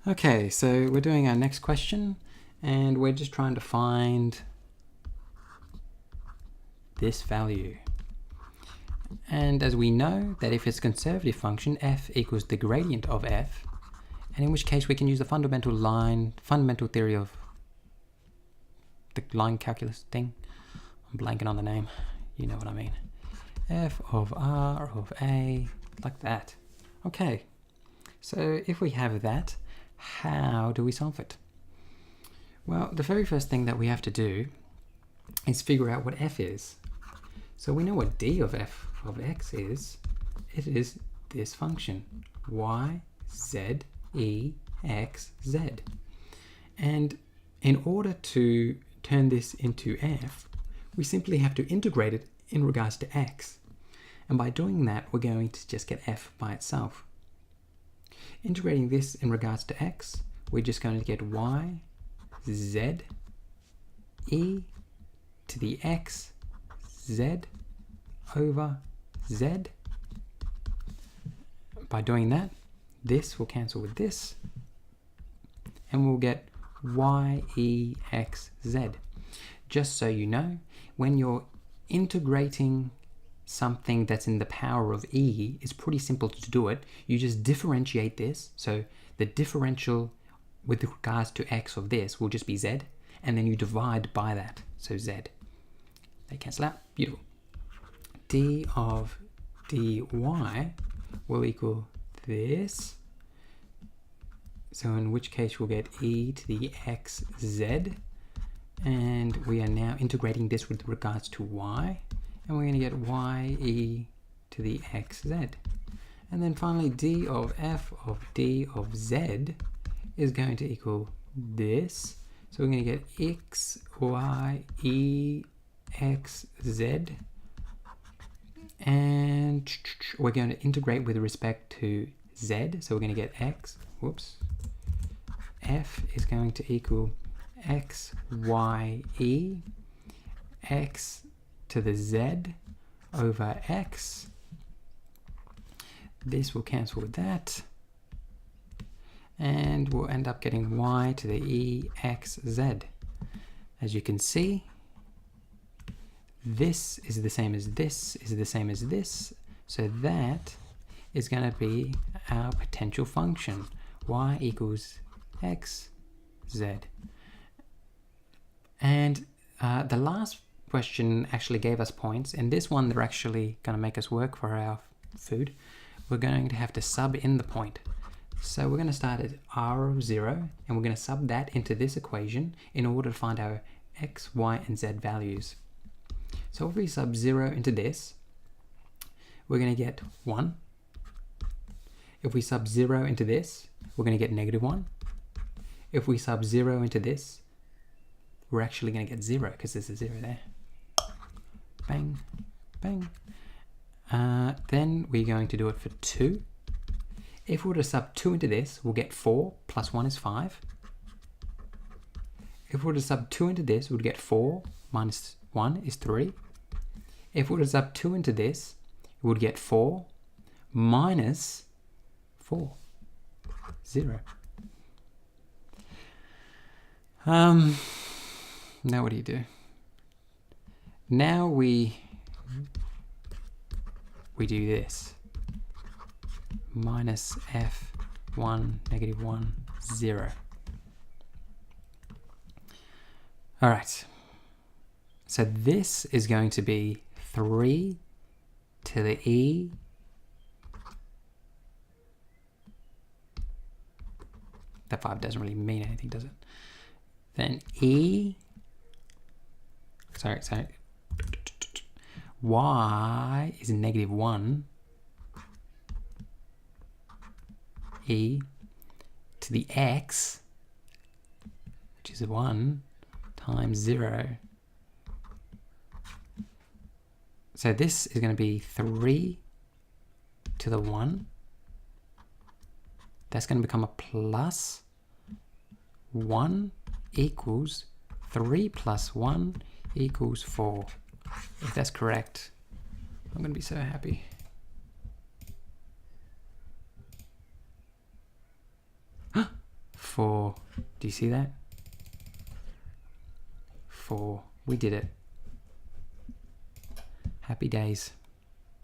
Okay, so we're doing our next question, and we're just trying to find this value. And as we know that if it's a conservative function, f equals the gradient of f, and in which case we can use the fundamental theory of the line calculus thing. I'm blanking on the name. You know what I mean. F of r of a, like that. Okay, so if we have that, how do we solve it? Well, the very first thing that we have to do is figure out what f is. So we know what d of f of x is. It is this function, y, z, e, x, z. And in order to turn this into f, we simply have to integrate it in regards to x. And by doing that, we're going to just get f by itself. Integrating this in regards to x, we're just going to get y, z, e to the x, z over z. By doing that, this will cancel with this, and we'll get y, e, x, z. Just so you know, when you're integrating something that's in the power of e, it's pretty simple to do it. You just differentiate this. So the differential with regards to x of this will just be z, and then you divide by that. So z. They cancel out. Beautiful. D of dy will equal this. So in which case we'll get e to the x z. And we are now integrating this with regards to y. And we're going to get y e to the x z. And then finally d of f of d of z is going to equal this. So we're going to get x, y, e, x, z. And we're going to integrate with respect to z. So we're going to get x, f is going to equal x, y, e, x to the z over x. This will cancel with that. And we'll end up getting y to the e, x, z. As you can see, this is the same as this, is the same as this. So that is going to be our potential function. Y equals x, z. And the last question actually gave us points. And this one, they're actually going to make us work for our food. We're going to have to sub in the point. So we're going to start at r of 0, and we're going to sub that into this equation in order to find our x, y, and z values. So if we sub 0 into this, we're going to get 1. If we sub 0 into this, we're going to get -1. If we sub 0 into this, we're actually going to get 0 because there's a 0 there. Bang, bang. Then we're going to do it for 2. If we were to sub 2 into this, we'll get 4 plus 1 is 5. If we were to sub 2 into this, we'll get 4 minus 1 is 3. If we were to sub 2 into this, we would get 4 minus 4, 0. Now what do you do? Now we do this. Minus f1, -1, 0. All right. So this is going to be 3 to the e that 5 doesn't really mean anything, does it? Then e, sorry, y is -1, e to the x, which is 1 times 0. So this is going to be 3 to the 1. That's going to become a plus 1 equals 3 plus 1 equals 4. If that's correct, I'm going to be so happy. 4. Do you see that? 4. We did it. Happy days.